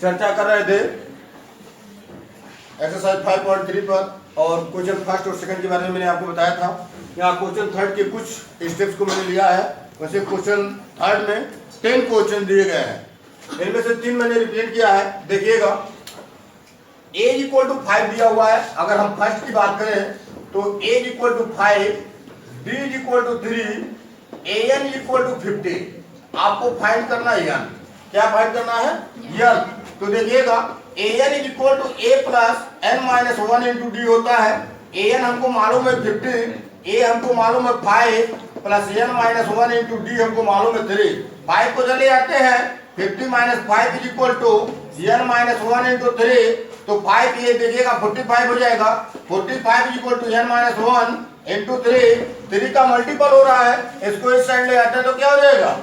चर्चा कर रहे थे एक्सरसाइज 5.3 पर, और क्वेश्चन फर्स्ट और सेकंड के बारे में मैंने आपको बताया था। यहाँ क्वेश्चन थर्ड के कुछ स्टेप्स को मैंने लिया है। वैसे क्वेश्चन थर्ड में 10 क्वेश्चन दिए गए हैं, इनमें से 3 मैंने रिप्रेजेंट किया है। देखिएगा, a इक्वल टू 5 दिया हुआ है। अगर हम फर्स्ट की बात करें तो a equal to 5, b equal to 3, an equal to 50। आपको फाइंड करना है n। क्या फाइंड करना है? n। तो देखिएगा, an equal to a plus n minus 1 into D होता है। an हमको मालूम है 50, a हमको मालूम है 5 plus n minus 1 into D हमको मालूम है 3। 5 को चले जाते हैं, 50 minus 5 is equal to n minus 1 into 3। तो 5 ये देखिएगा 45 हो जाएगा। 45 is equal to n minus 1 into 3। 3 का मल्टीपल हो रहा है, इसको इस साइड ले आते हैं तो क्या हो जाएगा?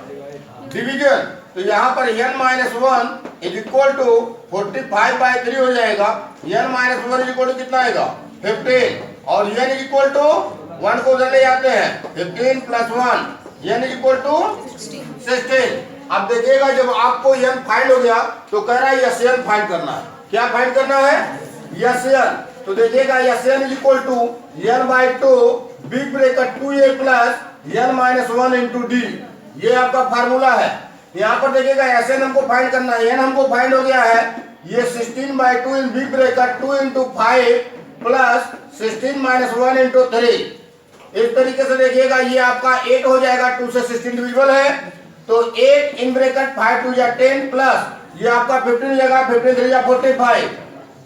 डिवीजन। तो यहाँ पर n minus 1 is equal to 45 by 3 हो जाएगा। n minus 1 is equal to कितना आएगा? 15। और n इज इक्वल टू 1 को उधर ले जाते हैं, 15 plus 1 n is equal to 16। अब देखिएगा, जब आपको n फाइंड हो गया तो कह रहा है SN फाइंड करना है। क्या फाइंड करना है? SN। तो देखिएगा, SN is equal to n by 2 big bracket 2a plus n minus 1 into D. ये आपका फार्मूला है। यहाँ पर देखिएगा, SN हमको फाइंड करना है, n हमको फाइंड हो गया है। ये 16 by 2 in big bracket 2 into 5 plus 16 minus 1 into 3। इस तरीके से देखिएगा, ये आपका 8 हो जाएगा। 2 से 16 डिविजिबल है, तो 8 इन ब्रैकेट 5 2 या 10 प्लस ये आपका 15 हो जाएगा, 15 3 या 45।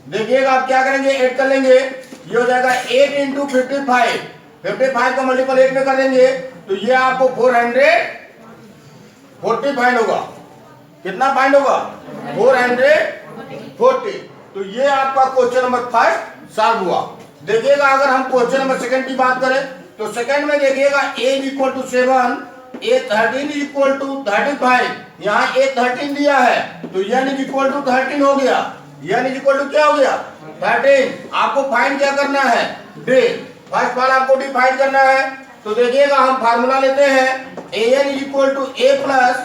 देखिएगा, आप क्या करेंगे? 8 कर लेंगे, ये हो जाएगा 8 इंटू 55। 55 का मल्टीपल 8 में कर देंगे तो ये आपको 440 फाइंड होगा। कितना फाइंड होगा? 440। तो ये आपका क्वेश्चन नंबर फर्स्ट सॉल्व हुआ। देखिएगा, अगर हम क्वेश्चन नंबर सेकंड की बात करें तो सेकंड में देखिएगा, a equal to 7, a 13 equal to 35। यहाँ a 13 दिया है तो n इज इक्वल टू 13 हो गया। n इज इक्वल टू क्या हो गया? 13। आपको फाइंड क्या करना है? d। फर्स्ट वाला आपको d फाइंड करना है। तो देखिएगा, हम फार्मूला लेते हैं an is equal to a plus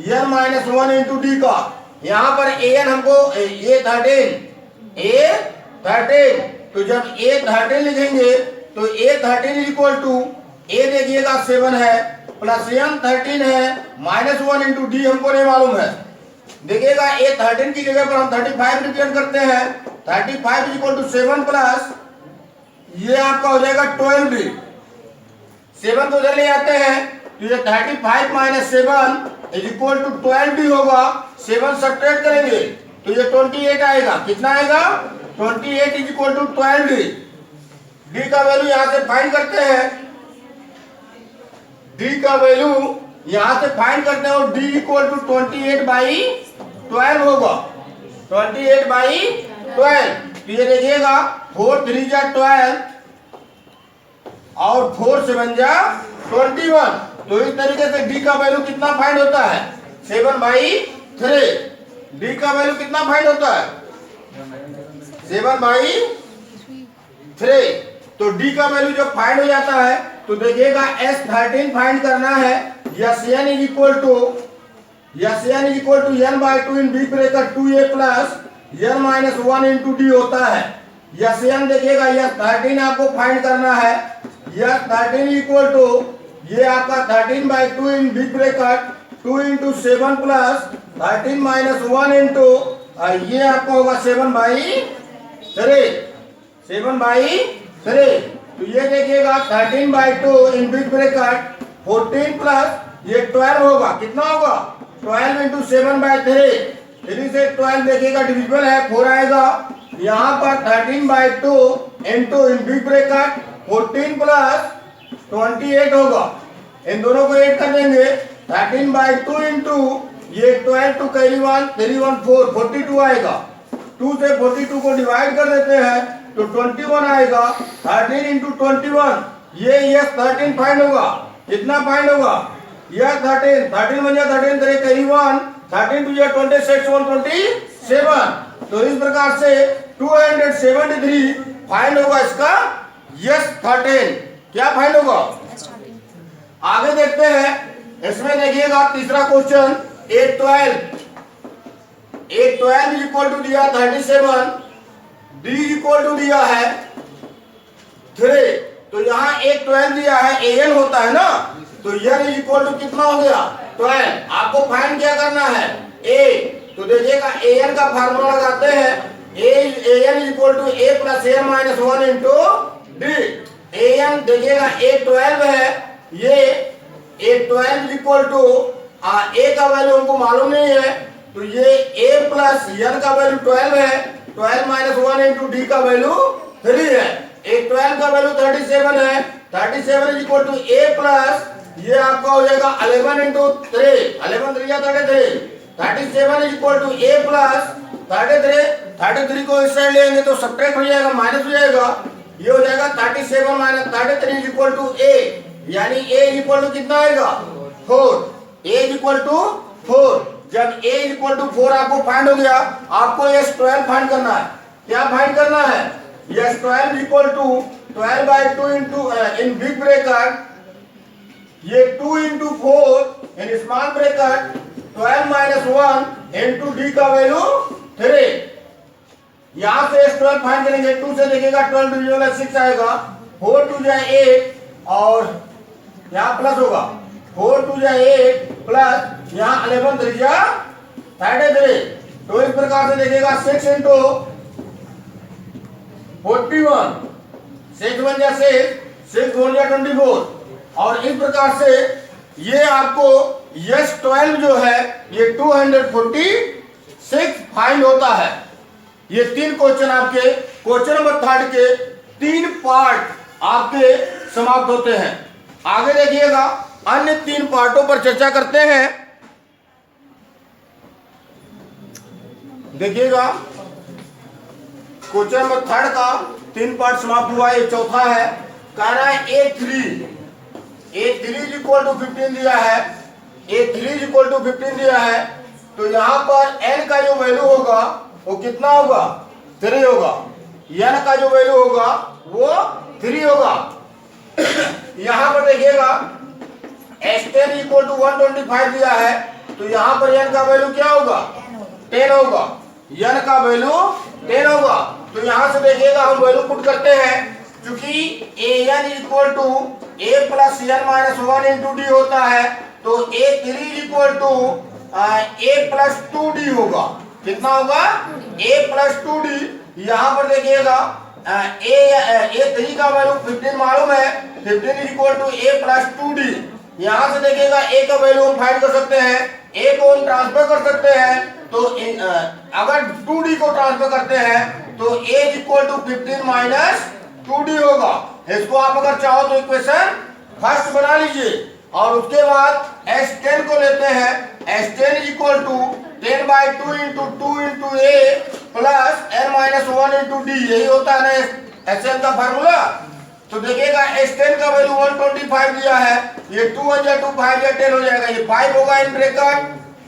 n minus 1 into D का। यहाँ पर an हमको a13, तो जब a13 लिखेंगे तो a13 is equal to a देखिएगा 7 है प्लस n 13 है माइनस 1 इंटू डी हमको नहीं मालूम है। देखिएगा, a13 की जगह पर हम 35 रिप्रेजेंट करते हैं। 35 इज इक्वल टू 7 प्लस ये आपका हो जाएगा 12d। 7 को उधर ले आते हैं तो ये 35 minus 7 is equal to 12d होगा। 7 सब्ट्रैक्ट करेंगे तो ये 28 आएगा। कितना आएगा? 28 is equal to 12d। d का वैल्यू यहां से फाइंड करते हैं, d का वैल्यू यहां से फाइंड करते हैं और d इक्वल टू 28 बाई 12 होगा। 28 बाई 12। तो ये देखिएगा, 4 3 जा 12 और 4 7 जा 21। तो इस तरीके से d का वैल्यू कितना फाइंड होता है? 7 बाई 3। d का वैल्यू कितना फाइंड होता है? 7 बाई 3। तो d का वैल्यू जब फाइंड हो जाता है तो देखिएगा, S13 फाइंड करना है। SN is equal to n by 2 in big bracket 2a plus n minus 1 into D होता है। SN देखिएगा, S13 आपको फाइंड करना है। S13 इक्वल टू ये आपका 13 by 2 in big bracket 2 into 7 plus 13 minus 1 into ये आपका होगा 7 बाई 3। 7 बाई 3। तो ये देखिएगा, 13 by 2 in big bracket 14 plus ये 12 होगा। कितना होगा? 12 इंटू 7 बाई 3। 3 से 12 देखिएगा डिविजिबल है, 4 आएगा। यहाँ पर 13 by 2 into in big bracket 14 plus 28 होगा। इन दोनों को ऐड कर देंगे, 13 बाई 2 इंटू ये 12 टू कैरी 1 3 1 4 42 आएगा। 2 से 42 को डिवाइड कर देते हैं तो 21 आएगा। 13 इंटू 21 ये 13 फाइंड होगा। कितना फाइंड होगा? यह 13 बन जाए 13 करे कैरी 1 13 टू या 26 127। तो इस प्रकार से 273 फाइंड होगा इसका S13। क्या फाइंड होगा? आगे देखते हैं, इसमें देखिएगा तीसरा क्वेश्चन 812। एक 12 इक्वल टू दिया 37, डी इक्वल टू दिया है 3। तो यहाँ एक 12 दिया है, an होता है ना, तो n इक्वल टू कितना हो गया 12। आपको फाइंड क्या करना है a, तो देखिएगा an का फार्मूला लगाते हैं, an equal to a plus a minus 1 into D. an देखिएगा a 12 है, ये a 12 इक्वल टू a का वैल्यू हमको मालूम नहीं है, तो ये a प्लस n का वैल्यू 12 है, 12 माइनस 1 इंटू डी का वैल्यू 3 है। एक 12 का वैल्यू 37 है, 37 is equal to a plus ये आपका हो जाएगा 11 इंटू 3, 11 3 या 33, 37 is equal to a plus 33 को इस साइड लेंगे तो सब्ट्रैक्ट हो जाएगा, माइनस हो जाएगा, ये हो जाएगा 37 minus 33 is equal to a, यानी a इक्वल टू कितना आएगा 4, a इक्वल टू 4। जब a इक्वल टू 4 आपको फाइंड हो गया, आपको ये 12 फाइंड करना है। क्या फाइंड करना है, ये 12 equal to 12 by 2 into in big bracket, ये 2 into 4 in small bracket, 12 minus 1 into D का वैल्यू 3। यहाँ से 12 फाइंड करेंगे, 2 से देखिएगा 12 डिविजन 6 आएगा, 4 2 जाए 8 और यहाँ प्लस होगा, 4 2 जाए 8 प्लस यहाँ 11 3 जा 33। तो इस प्रकार से देखिएगा 6 इंटू 41, 6 1 जा 6 6 4 जा 24। और इस प्रकार से ये आपको यस 12 जो है ये 246 फाइंड होता है। ये 3 क्वेश्चन आपके क्वेश्चन नंबर 3 के 3 पार्ट आपके समाप्त होते हैं। आगे देखिएगा अन्य 3 पार्टों पर चर्चा करते हैं। देखिएगा क्वेश्चन नंबर 3 का 3 पार्ट समाप्त हुआ, ये चौथा है। कह रहा है A3 इज इक्वल टू 15 दिया है, A3 इज इक्वल टू 15 दिया है, तो यहाँ पर n का जो वैल्यू होगा वो कितना होगा 3 होगा, n का जो वैल्यू होगा वो 3 होगा। यहाँ पर देखिएगा S10 इक्वल टू 125 दिया है, तो यहाँ पर n का वैल्यू क्या होगा 10 होगा, n का वैल्यू 10 होगा। तो यहाँ से देखिएगा हम वैल्यू पुट करते हैं, क्योंकि an equal to a plus n minus 1 into D होता है, तो A3 equal to a plus 2d होगा। कितना होगा a प्लस 2d। यहाँ पर देखिएगा A3 का वैल्यू 15 मालूम है, 15 equal to a plus 2d। यहाँ से देखिएगा a का वैल्यू हम फाइंड कर सकते हैं, a को हम ट्रांसफर कर सकते हैं, तो अगर 2d को ट्रांसफर करते हैं तो a equal to 15 minus 2d होगा। इसको आप अगर चाहो तो इक्वेशन फर्स्ट बना लीजिए, और उसके बाद S10 को लेते हैं, S10 is equal to 10 by 2 into 2 into a plus n minus 1 into D, यही होता है ना SN का फार्मूला। तो देखिएगा S10 का वैल्यू 125 दिया है, ये 2 1 जा 2 5 जा 10 हो जाएगा, ये 5 होगा इन ब्रैकेट।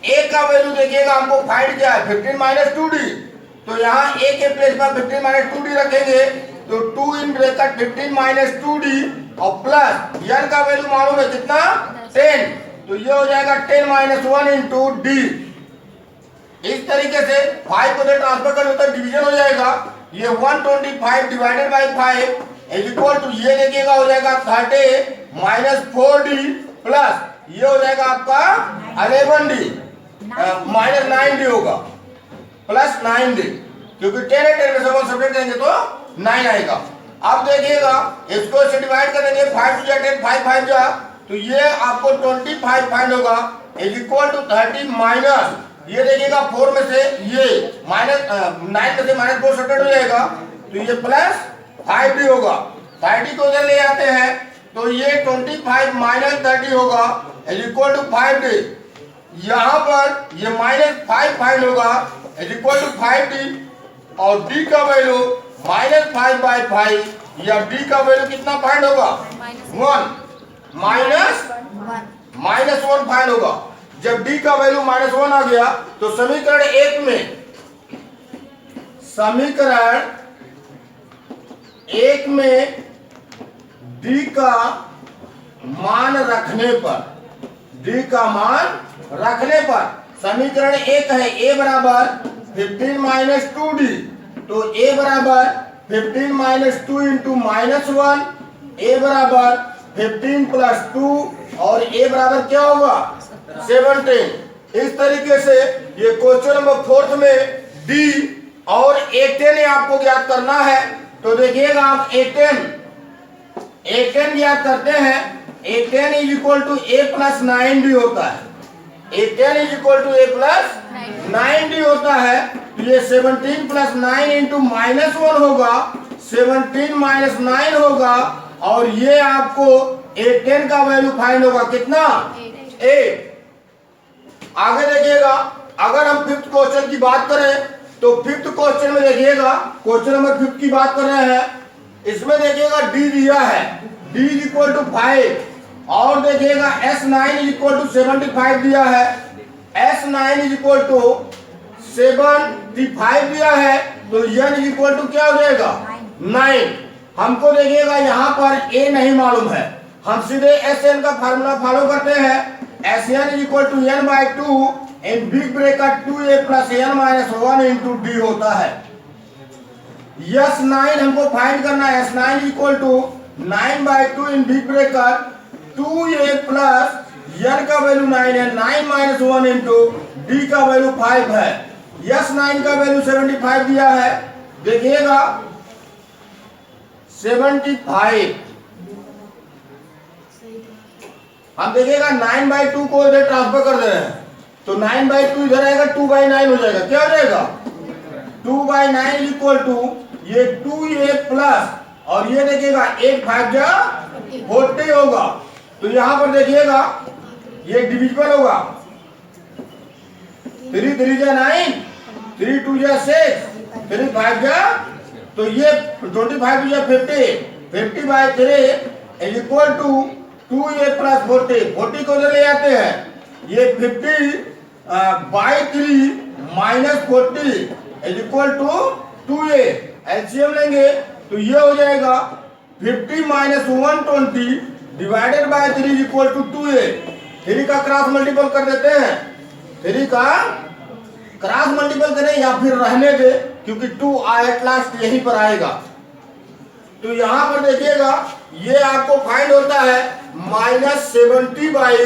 a का वैल्यू देखिएगा हमको फाइंड किया है 15 माइनस 2d, तो यहाँ a के प्लेस पर 15 माइनस 2d रखेंगे, तो 2 इन ब्रैकेट 15 माइनस 2d और प्लस n का वैल्यू मालूम है कितना 10, तो ये हो जाएगा 10 माइनस 1 इंटू डी। इस तरीके से 5 को ट्रांसफर कर देता डिवीजन हो जाएगा, ये 125 divided by 5 is equal to ये देखिएगा हो जाएगा 30 माइनस 4d प्लस ये हो जाएगा आपका 11d माइनस 9d होगा प्लस 9d, क्योंकि 10 है 10 में से 1 सब्ट्रैक्ट करेंगे तो 9 आएगा। अब देखिएगा इसको से डिवाइड करेंगे, 5 जा 10 5 5 जा, तो ये आपको 25 फाइंड होगा इज इक्वल टू 30 माइनस ये देखिएगा 4 में से ये माइनस 9 में से माइनस 4 सब्ट्रैक्ट हो जाएगा, तो ये प्लस 5d होगा। 30 को इधर ले आते हैं तो ये 25 माइनस 30 होगा इज इक्वल टू 5d। यहाँ पर ये माइनस 5 फाइंड होगा इज इक्वल टू 5d, और d का वैल्यू माइनस 5 बाई 5, या d का वैल्यू कितना फाइंड होगा 1 माइनस 1 फाइंड होगा। जब d का वैल्यू माइनस 1 आ गया तो समीकरण 1 में d का मान रखने पर समीकरण एक है a बराबर 15 माइनस 2d, तो a बराबर 15 माइनस 2 इंटू -1, a बराबर 15 प्लस 2 और a बराबर क्या होगा 17। इस तरीके से ये क्वेश्चन नंबर 4 में d और A10 आपको ज्ञात करना है। तो देखिएगा आप A10 ज्ञात करते हैं। A10 is equal to A plus 9d होता है। A10 is equal to A plus 9d होता है। तो ये 17 प्लस 9 इंटू -1 होगा, 17 माइनस 9 होगा और ये आपको A10 का वैल्यू फाइंड होगा कितना 8। आगे देखिएगा, अगर हम 5th क्वेश्चन की बात करें तो 5th क्वेश्चन में देखिएगा, क्वेश्चन नंबर 5 की बात कर रहे हैं। इसमें देखिएगा d दिया है, d इज इक्वल टू 5 और देखिएगा S9 इज इक्वल टू 75 दिया है, S9 इज इक्वल टू 75 दिया है। तो n इज इक्वल टू क्या हो जाएगा 9। हमको देखिएगा यहाँ पर a नहीं मालूम है, हम सीधे Sn का फार्मूला फॉलो करते हैं। Sn is equal to n by 2 in big bracket 2a plus n minus 1 into d होता है। S9 हमको फाइंड करना है। S9 equal to 9 by 2 in big bracket 2a plus n का वैल्यू 9 है, 9 माइनस 1 इंटू d का value 5 है। S9 का वैल्यू 75 दिया है, देखिएगा 75। हम देखिएगा 9 बाई 2 को इधर ट्रांसफर कर दे रहे हैं, तो 9 बाई 2 इधर आएगा, 2 बाई 9 हो जाएगा। क्या हो जाएगा 2 बाई 9 इक्वल टू ये 2a प्लस और ये देखिएगा 8 5 जा 40 होगा। तो यहाँ पर देखिएगा ये डिविजिबल होगा, 3 3 जा 9, 3 2 जा 6, 3 5 जा, तो ये 25 जा 50 by 3 is equal to 2a plus 40 को ले आते हैं, ये 50 by 3 minus 40 is equal to 2a। LCM लेंगे तो ये हो जाएगा 50 minus 120 divided by 3 is equal to 2a। 3 का क्रॉस मल्टीपल कर देते हैं, 3 का क्रॉस मल्टीपल करें या फिर रहने दे, क्योंकि 2 एट लास्ट यहीं पर आएगा। तो यहाँ पर देखिएगा ये आपको फाइंड होता है -70 by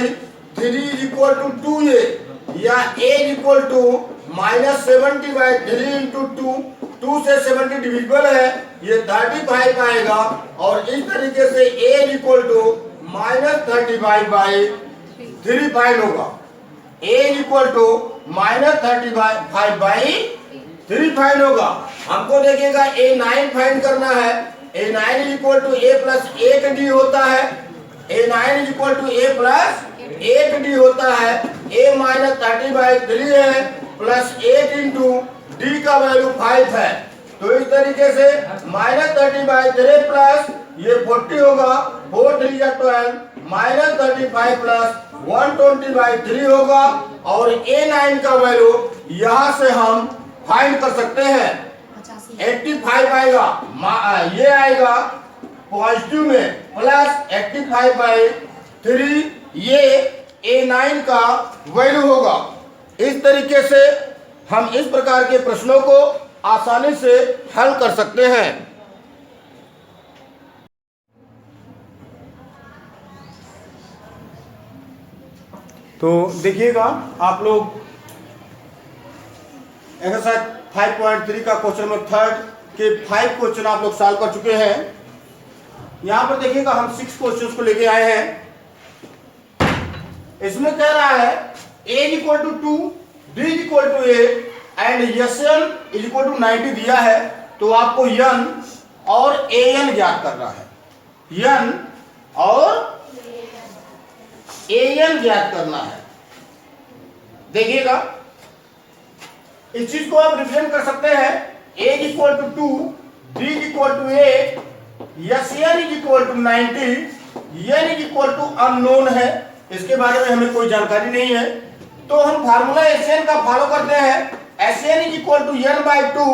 3 is equal to 2a या a is equal to -70 by 3 into 2 से 70 डिविजिबल है, ये 35 आएगा। और इस तरीके से a is equal to -35 by 3 find होगा। a is equal to -35 by 3 find होगा। हमको देखिएगा a9 फाइंड करना है। a9 is equal to a plus 8d होता है, a9 is equal to a plus 8d होता है। a माइनस 30 बाई 3 है प्लस 8 इंटू d का वैल्यू 5 है। तो इस तरीके से -30 बाई 3 प्लस ये 40 होगा, 4 3 या 12 -35 प्लस 120 बाई 3 होगा। और a9 का वैल्यू यहाँ से हम फाइंड कर सकते हैं, 85 आएगा, ये आएगा पॉजिटिव में प्लस 85 बाई 3, ये a9 का वैल्यू होगा। इस तरीके से हम इस प्रकार के प्रश्नों को आसानी से हल कर सकते हैं। तो देखिएगा आप लोग एक्सरसाइज 5.3 का क्वेश्चन नंबर 3 के 5 क्वेश्चन आप लोग सॉल्व कर चुके हैं। यहाँ पर देखिएगा हम 6 क्वेश्चंस को लेके आए हैं। इसमें कह रहा है a is equal to 2, d is equal to a and Sn is equal to 90 दिया है। तो आपको n और an ज्ञात करना है, n और an ज्ञात करना है। देखिएगा इस चीज को आप रिप्रेजेंट कर सकते हैं, a is equal to 2, d is equal to a, Sn is equal to 90, n is equal to unknown है, इसके बारे में हमें कोई जानकारी नहीं है। तो हम फार्मूला Sn का फॉलो करते हैं। Sn is equal to n by 2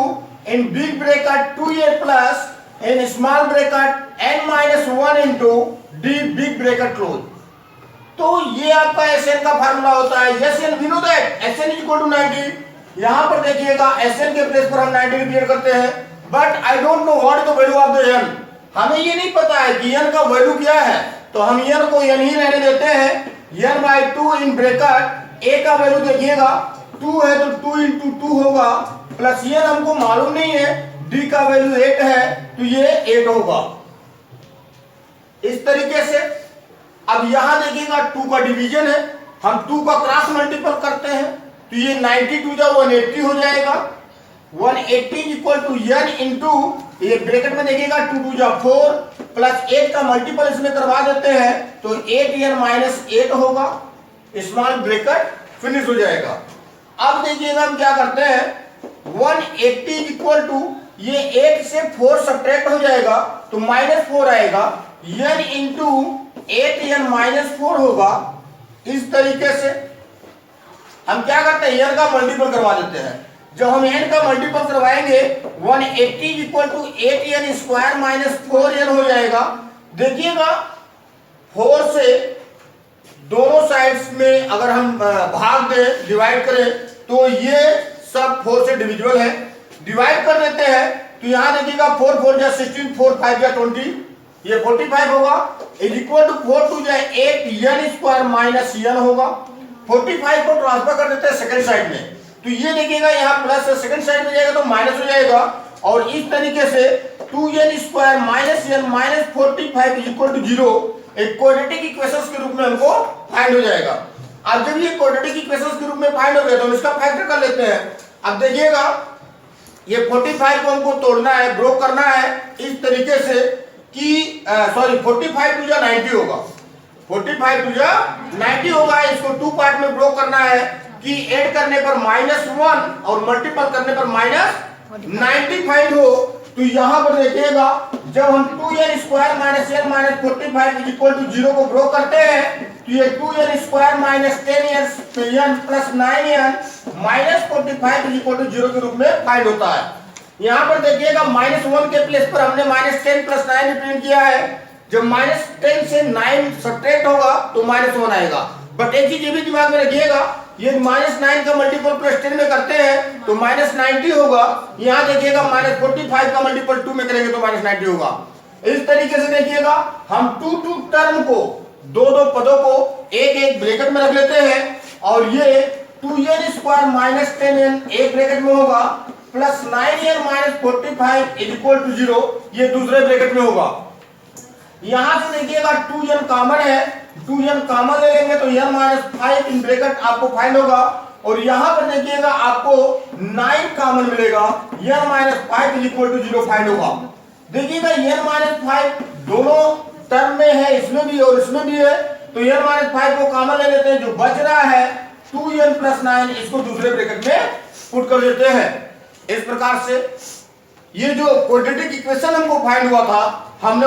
in big bracket 2a plus in small bracket n minus 1 into d big bracket close. तो ये आपका Sn का फार्मूला होता है। Sn we know that Sn is equal to 90। यहां पर देखिएगा Sn के प्लेस पर हम 90 क्लियर करते हैं, but I don't know what is the value of the n। हमें ये नहीं पता है कि n का वैल्यू क्या है, तो हम n को n ही रहने देते हैं। n by 2 in bracket a का वैल्यू देखिएगा 2 है तो 2 इंटू 2 होगा, प्लस n हमको मालूम नहीं है, d का वैल्यू 8 है तो ये 8 होगा। इस तरीके से अब यहां देखिएगा 2 का डिवीजन है, हम 2 का क्रॉस मल्टीपल करते हैं तो ये 92 जा 180 हो जाएगा। 180 इक्वल टू n इंटू, ये ब्रैकेट में देखिएगा 2 2 जा 4 प्लस 8 का मल्टीपल इसमें करवा देते हैं तो 8n माइनस 8 होगा, स्मॉल ब्रैकेट फिनिश हो जाएगा। अब देखिएगा हम क्या करते हैं, 180 इक्वल टू ये 8 से 4 सब्ट्रैक्ट हो जाएगा तो -4 आएगा, n इंटू 8n माइनस 4 होगा। इस तरीके से हम क्या करते हैं, n का मल्टीपल करवा देते हैं। जब हम n का मल्टीपल करवाएंगे 180 equal to 8n square minus 4n हो जाएगा। देखिएगा 4 से दोनों साइड्स में अगर हम भाग दें, डिवाइड करें तो ये सब 4 से डिविजिबल है। डिवाइड कर देते हैं तो यहां देखिएगा 4 4 जा 16, 4 5 जा 20, ये 45 होगा, इज इक्वल टू 4 2 जा 8 n स्क्वायर माइनस n होगा। 45 को ट्रांसफर कर देते हैं सेकंड साइड में, तो ये देखिएगा यहाँ प्लस है, सेकंड साइड में जाएगा तो माइनस हो जाएगा, और इस तरीके से 2n square minus n minus 45 is equal to 0 एक क्वाड्रेटिक इक्वेशंस के रूप में हमको फाइंड हो जाएगा। अब जब ये क्वाड्रेटिक इक्वेशंस के रूप में फाइंड हो गया तो हम इसका फैक्टर कर लेते हैं। अब देखिएगा ये 45 को हमको तोड़ना है, ब्रोक करना है इस तरीके से कि 45 टू जा 90 होगा, 45 टू जा 90 होगा। इसको 2 पार्ट में ब्रोक करना है कि ऐड करने पर -1 और मल्टीपल करने पर -95 हो। तो यहां पर देखिएगा जब हम 2n square minus n minus 45 equal to 0 को ब्रोक करते हैं तो ये 2n square minus 10n plus 9n minus 45 equal to 0 के रूप में फाइंड होता है। यहां पर देखिएगा -1 के प्लेस पर हमने -10 प्लस 9 रिप्रेजेंट किया है। जब -10 से 9 सब्ट्रैक्ट होगा तो -1 आएगा, बट एक चीज ये भी दिमाग में रखिएगा, ये -9 का मल्टीपल प्लस 10 में करते हैं तो -90 होगा। यहाँ देखिएगा -45 का मल्टीपल 2 में करेंगे तो -90 होगा। इस तरीके से देखिएगा हम 2 टर्म को, दो पदों को एक ब्रैकेट में रख लेते हैं, और ये 2n स्क्वायर माइनस 10n एक ब्रैकेट में होगा, plus 9n minus 45 is equal to 0 ये दूसरे ब्रैकेट में होगा। यहां से देखिएगा 2n कॉमन है, 2n कॉमन ले लेंगे तो n माइनस 5 इन ब्रैकेट आपको फाइंड होगा, और यहां पर देखिएगा आपको 9 कॉमन मिलेगा, n minus 5 is equal to 0 find होगा। देखिएगा n माइनस 5 दोनों टर्म में है, इसमें भी और इसमें भी है, तो n माइनस 5 को कॉमन ले लेते हैं, जो बच रहा है 2n प्लस 9 इसको दूसरे ब्रैकेट में पुट कर देते हैं। इस प्रकार से ये जो क्वाड्रेटिक इक्वेशन हमको फाइंड हुआ था हमने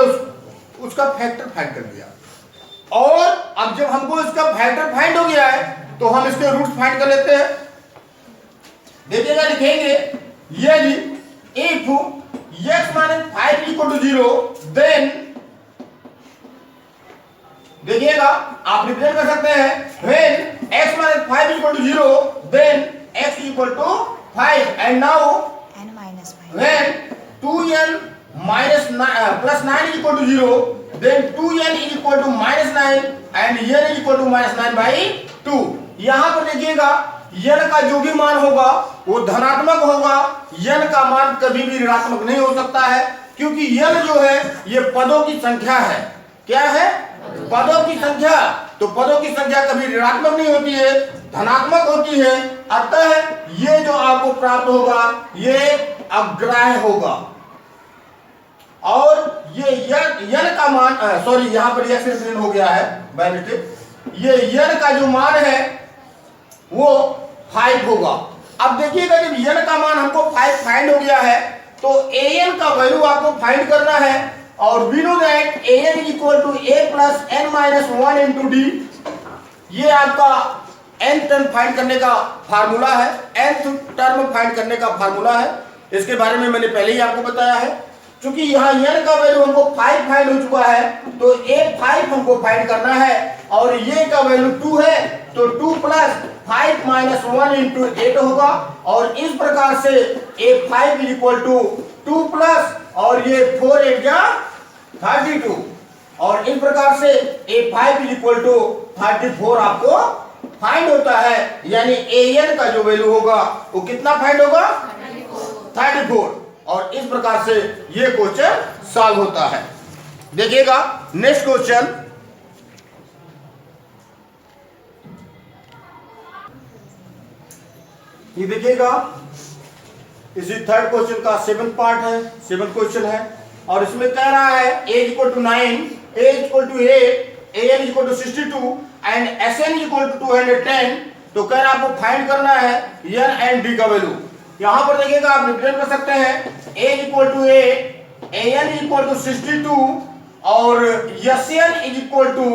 उसका फैक्टर फाइंड कर लिया, और अब जब हमको इसका फैक्टर फाइंड हो गया है तो हम इसके रूट्स फाइंड कर लेते हैं। देखिएगा लिखेंगे यदि if x minus 5 equal to 0 then, देखिएगा आप रिप्रेजेंट कर सकते हैं when x minus 5 equal to 0 then x equal to 5 and now n minus 5 when 2n minus 9 plus 9 is equal to 0 then 2n is equal to minus 9 and n is equal to minus 9 by 2। यहां पर देखिएगा n का जो भी मान होगा वो धनात्मक होगा, n का मान कभी भी ऋणात्मक नहीं हो सकता है, क्योंकि n जो है ये पदों की संख्या है। क्या है? पदों की संख्या। तो पदों की संख्या कभी ऋणात्मक नहीं होती है, धनात्मक होती है। अतः ये जो आपको प्राप्त होगा ये अग्राह्य होगा, और ये n का मान सॉरी यहां पर x रिप्रेजेंट हो गया है बाय मिस्टेक, ये n का जो मान है वो 5 होगा। अब देखिएगा जब n का मान हमको 5 फाइंड हो गया है तो an का वैल्यू आपको फाइंड करना है, और we know that an is equal to a plus n minus 1 into D. ये आपका n टर्म फाइंड करने का फार्मूला है, nth टर्म फाइंड करने का फार्मूला है। इसके बारे में मैंने पहले ही आपको बताया है। क्योंकि यहाँ n का वैल्यू हमको 5 फाइंड हो चुका है तो a5 हमको फाइंड करना है, और ये का वैल्यू 2 है, तो 2 प्लस 5 माइनस 1 इंटू 8 होगा। और इस प्रकार से A5 is equal to 2 plus और ये 4 8 जा 32, और इस प्रकार से A5 इज इक्वल टू 34 आपको फाइंड होता है। यानी AN का जो वैल्यू होगा वो कितना फाइंड होगा? 34। और इस प्रकार से ये क्वेश्चन सॉल्व होता है। देखिएगा नेक्स्ट क्वेश्चन, ये देखिएगा इसी थर्ड क्वेश्चन का 7th पार्ट है, 7th क्वेश्चन है। और इसमें कह रहा है a equal to 9, a equal to 8, an equal to 62 and sn equal to 210। तो कह रहा है आपको फाइंड करना है n एंड d का वैल्यू। यहां पर देखिएगा आप रिप्रेजेंट कर सकते हैं a equal to 8, an equal to 62 और sn इज इक्वल टू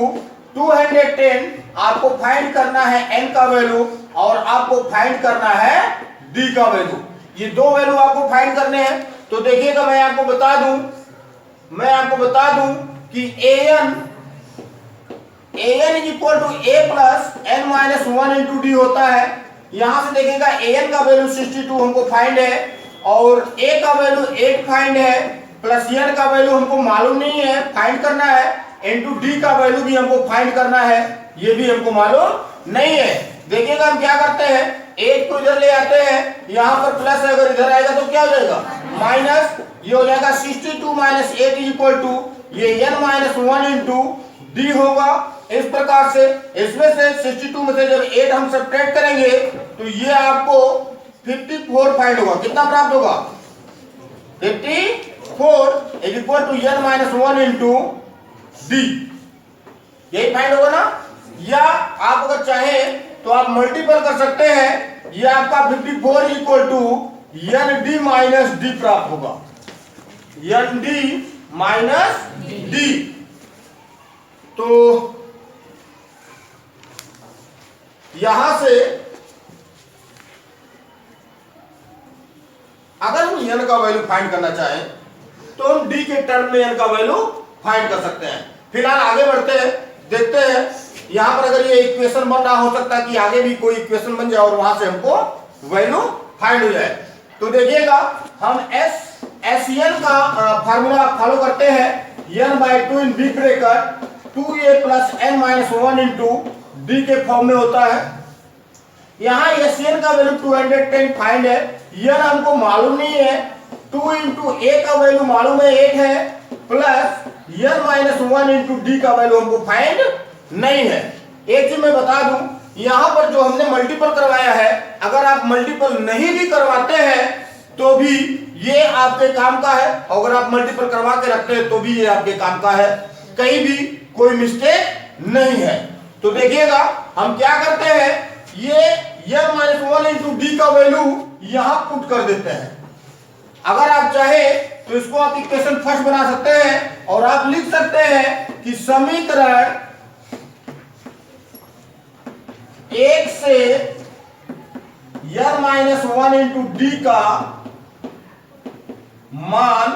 210। आपको फाइंड करना है n का वैल्यू और आपको फाइंड करना है d का वैल्यू। ये दो वैल्यू आपको फाइंड करने हैं। तो देखिएगा मैं आपको बता दूं कि an is equal to a plus n minus 1 into D होता है। यहां से देखिएगा an का वैल्यू 62 हमको फाइंड है और a का वैल्यू 8 फाइंड है, प्लस n का वैल्यू हमको मालूम नहीं है, फाइंड करना है, इंटू d का वैल्यू भी हमको फाइंड करना है, ये भी हमको मालूम नहीं है। देखिएगा हम क्या करते हैं, 8 को इधर ले आते हैं, यहाँ पर प्लस है, अगर इधर आएगा तो क्या हो जाएगा माइनस, ये हो जाएगा 62 माइनस 8 इज इक्वल टू ये n माइनस 1 इंटू डी होगा। इस प्रकार से इसमें से 62 में से जब 8 हम सब्ट्रैक्ट करेंगे तो ये आपको 54 फाइंड होगा। कितना प्राप्त होगा? 54 is equal to n minus 1 into D, यही फाइंड होगा ना। या आप अगर चाहे तो आप मल्टीपल कर सकते हैं, ये आपका 54 equal to N D minus D प्राप्त होगा, एन डी माइनस डी। तो यहां से अगर हम n का वैल्यू फाइंड करना चाहें तो हम d के टर्म में n का वैल्यू फाइंड कर सकते हैं। फिलहाल आगे बढ़ते हैं, देखते हैं यहां पर अगर ये इक्वेशन बन रहा, हो सकता है कि आगे भी कोई इक्वेशन बन जाए और वहां से हमको वैल्यू फाइंड हो जाए। तो देखिएगा हम SN का फार्मूला फॉलो करते हैं, n by 2 in big bracket 2a plus n minus 1 into D के फॉर्म में होता है। यहाँ SN का वैल्यू 210 फाइंड है, n हमको मालूम नहीं है, 2 इंटू a का वैल्यू मालूम है 8 है, plus n minus 1 into D का वैल्यू हमको फाइंड नहीं है। एक चीज मैं बता दूं, यहाँ पर जो हमने मल्टीपल करवाया है, अगर आप मल्टीपल नहीं भी करवाते हैं तो भी ये आपके काम का है, अगर आप मल्टीपल करवा के रखते हैं तो भी ये आपके काम का है, कहीं भी कोई मिस्टेक नहीं है। तो देखिएगा हम क्या करते हैं, ये n माइनस 1 इंटू डी का वैल्यू यहां पुट कर देते हैं। अगर आप चाहे तो इसको आप इक्वेशन फर्स्ट बना सकते हैं और आप लिख सकते हैं कि समीकरण 1 से n माइनस 1 इंटू डी का मान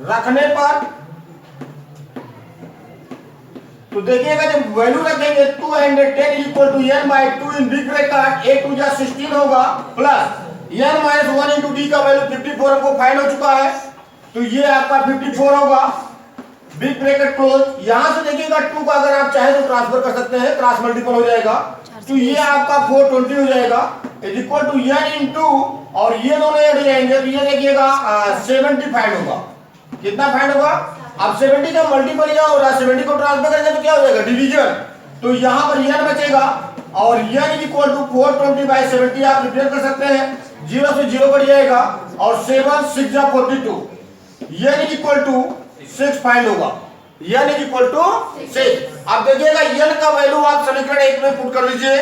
रखने पर, तो देखिएगा जब वैल्यू रखेंगे 210 equal to n by 2 in big bracket a two जा 16 होगा, plus n minus 1 into D का वैल्यू 54 हमको फाइंड हो चुका है, तो ये आपका 54 होगा, बिग ब्रैकेट क्लोज। यहां से देखिएगा 2 का अगर आप चाहे तो ट्रांसफर कर सकते हैं, क्रॉस मल्टीपल हो जाएगा, तो ये आपका 420 हो जाएगा is equal to n into, और ये दोनों ऐड हो जाएंगे तो ये देखिएगा 70 फाइंड होगा। कितना फाइंड होगा? अब 70 का मल्टीपल या और 70 को ट्रांसफर करेंगे तो क्या हो जाएगा डिवीजन, तो यहां पर n बचेगा और n is equal to 420 by 70 आप रिप्लेस कर सकते हैं, 0 से 0 कट जाएगा और 7 6 जा 42, n is equal to 6 find होगा, n इज इक्वल टू 6। अब देखिएगा n का वैल्यू आप समीकरण 1 में पुट कर लीजिए,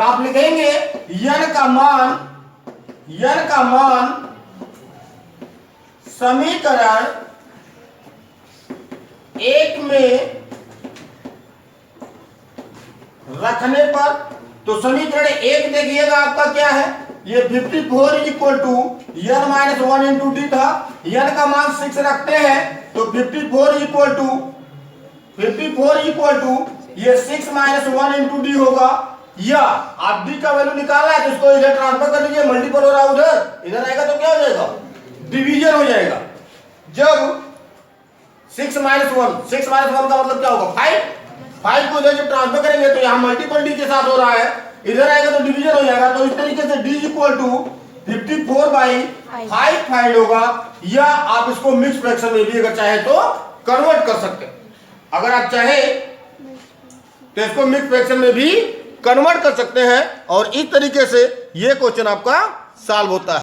आप लिखेंगे n का मान समीकरण 1 में रखने पर, तो समीकरण 1 देखिएगा आपका क्या है, ये 54 is equal to n minus 1 into D था, n का मान 6 रखते हैं तो 54 is equal to 54 equal to ये 6 माइनस 1 इंटू डी होगा, या आप डी का वैल्यू निकालना है तो इसको इधर ट्रांसफर कर लीजिए, मल्टीपल हो रहा है उधर, इधर आएगा तो क्या हो जाएगा, डिवीजन हो जाएगा। जब 6 माइनस 1 का मतलब क्या होगा 5 को इधर जब ट्रांसफर करेंगे तो यहाँ मल्टीपल डी के साथ हो रहा है, इधर आएगा तो डिवीजन हो जाएगा। तो इस तरीके से d इक्वल टू 54/5 फाइंड होगा, या आप इसको मिक्स फ्रैक्शन में भी अगर चाहे तो कन्वर्ट कर सकते हैं। अगर आप चाहे तो इसको मिक्स फ्रैक्शन में भी कन्वर्ट कर सकते हैं, और इस तरीके से ये क्वेश्चन आपका सॉल्व होता है।